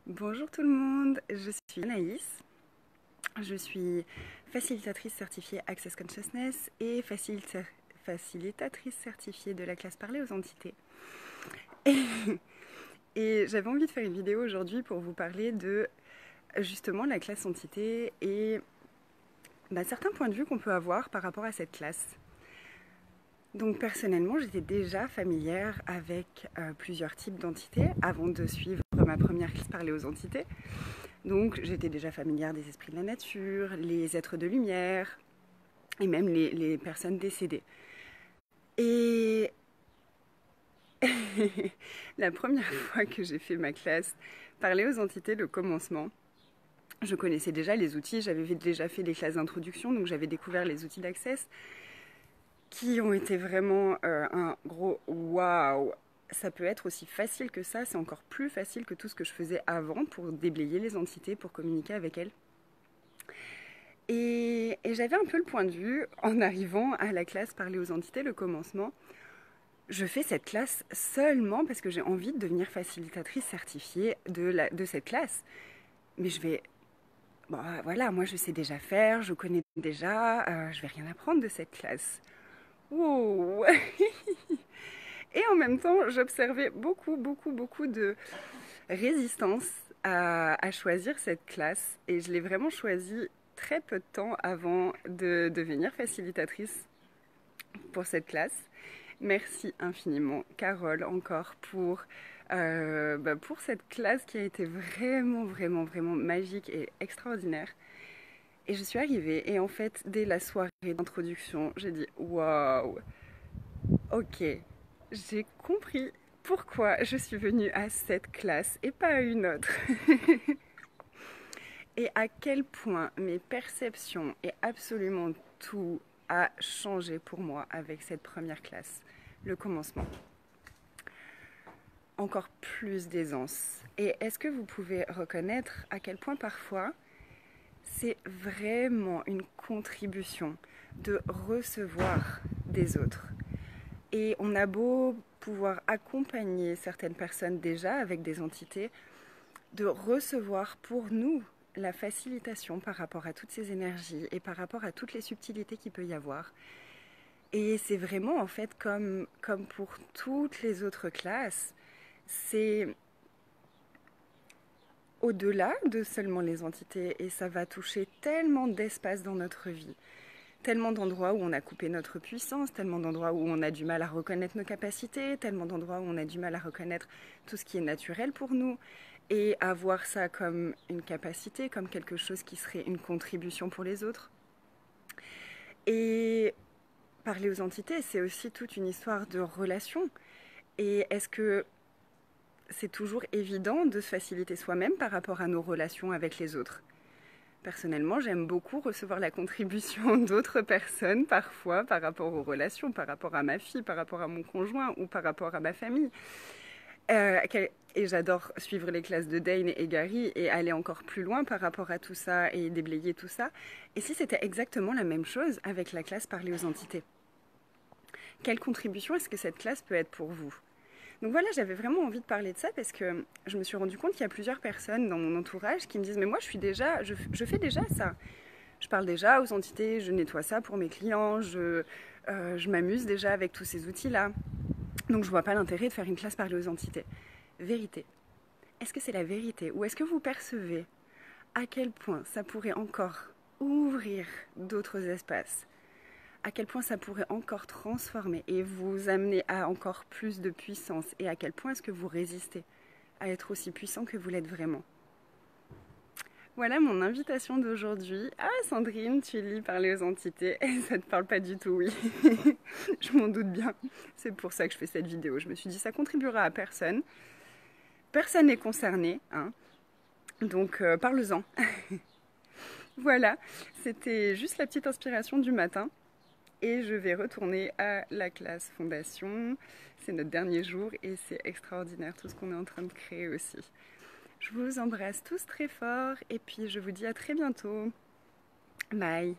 Bonjour tout le monde, je suis Anaïs. Je suis facilitatrice certifiée Access Consciousness et facilitatrice certifiée de la classe Parler aux entités. Et j'avais envie de faire une vidéo aujourd'hui pour vous parler de justement la classe entité et certains points de vue qu'on peut avoir par rapport à cette classe. Donc personnellement, j'étais déjà familière avec plusieurs types d'entités avant de suivre ma première classe Parler aux entités. Donc j'étais déjà familière des esprits de la nature, les êtres de lumière et même les personnes décédées. Et la première fois que j'ai fait ma classe Parler aux entités, le commencement, je connaissais déjà les outils, j'avais déjà fait des classes d'introduction, donc j'avais découvert les outils d'Access qui ont été vraiment un gros waouh. Ça peut être aussi facile que ça, c'est encore plus facile que tout ce que je faisais avant pour déblayer les entités, pour communiquer avec elles. Et j'avais un peu le point de vue, en arrivant à la classe Parler aux entités, le commencement, je fais cette classe seulement parce que j'ai envie de devenir facilitatrice certifiée de cette classe. Mais je vais... voilà, moi je sais déjà faire, je connais déjà, je vais rien apprendre de cette classe. Wow. Et en même temps, j'observais beaucoup de résistance à choisir cette classe. Et je l'ai vraiment choisie très peu de temps avant de devenir facilitatrice pour cette classe. Merci infiniment, Carole, encore pour cette classe qui a été vraiment magique et extraordinaire. Et je suis arrivée et en fait, dès la soirée d'introduction, j'ai dit waouh, ok, j'ai compris pourquoi je suis venue à cette classe et pas à une autre. Et à quel point mes perceptions et absolument tout a changé pour moi avec cette première classe, le commencement. Encore plus d'aisance. Et est-ce que vous pouvez reconnaître à quel point parfois c'est vraiment une contribution de recevoir des autres. Et on a beau pouvoir accompagner certaines personnes déjà avec des entités, de recevoir pour nous la facilitation par rapport à toutes ces énergies et par rapport à toutes les subtilités qu'il peut y avoir. Et c'est vraiment en fait comme pour toutes les autres classes, c'est au-delà de seulement les entités et ça va toucher tellement d'espaces dans notre vie. Tellement d'endroits où on a coupé notre puissance, tellement d'endroits où on a du mal à reconnaître nos capacités, tellement d'endroits où on a du mal à reconnaître tout ce qui est naturel pour nous et à voir ça comme une capacité, comme quelque chose qui serait une contribution pour les autres. Et parler aux entités, c'est aussi toute une histoire de relation. Et est-ce que c'est toujours évident de se faciliter soi-même par rapport à nos relations avec les autres ? Personnellement, j'aime beaucoup recevoir la contribution d'autres personnes, parfois par rapport aux relations, par rapport à ma fille, par rapport à mon conjoint ou par rapport à ma famille. Et j'adore suivre les classes de Dane et Gary et aller encore plus loin par rapport à tout ça et déblayer tout ça. Et si c'était exactement la même chose avec la classe Parler aux entités ? Quelle contribution est-ce que cette classe peut être pour vous ? Donc voilà, j'avais vraiment envie de parler de ça parce que je me suis rendu compte qu'il y a plusieurs personnes dans mon entourage qui me disent « Mais moi, je fais déjà ça. Je parle déjà aux entités, je nettoie ça pour mes clients, je m'amuse déjà avec tous ces outils-là. Donc je vois pas l'intérêt de faire une classe Parler aux entités. » Vérité. Est-ce que c'est la vérité ou est-ce que vous percevez à quel point ça pourrait encore ouvrir d'autres espaces ? À quel point ça pourrait encore transformer et vous amener à encore plus de puissance et à quel point est-ce que vous résistez à être aussi puissant que vous l'êtes vraiment. Voilà mon invitation d'aujourd'hui. Ah Sandrine, tu lis Parler aux entités et ça ne te parle pas du tout, oui. Je m'en doute bien. C'est pour ça que je fais cette vidéo. Je me suis dit ça contribuera à personne. Personne n'est concerné, hein. Donc parle-en. Voilà, c'était juste la petite inspiration du matin. Et je vais retourner à la classe fondation. C'est notre dernier jour et c'est extraordinaire tout ce qu'on est en train de créer aussi. Je vous embrasse tous très fort et puis je vous dis à très bientôt. Bye.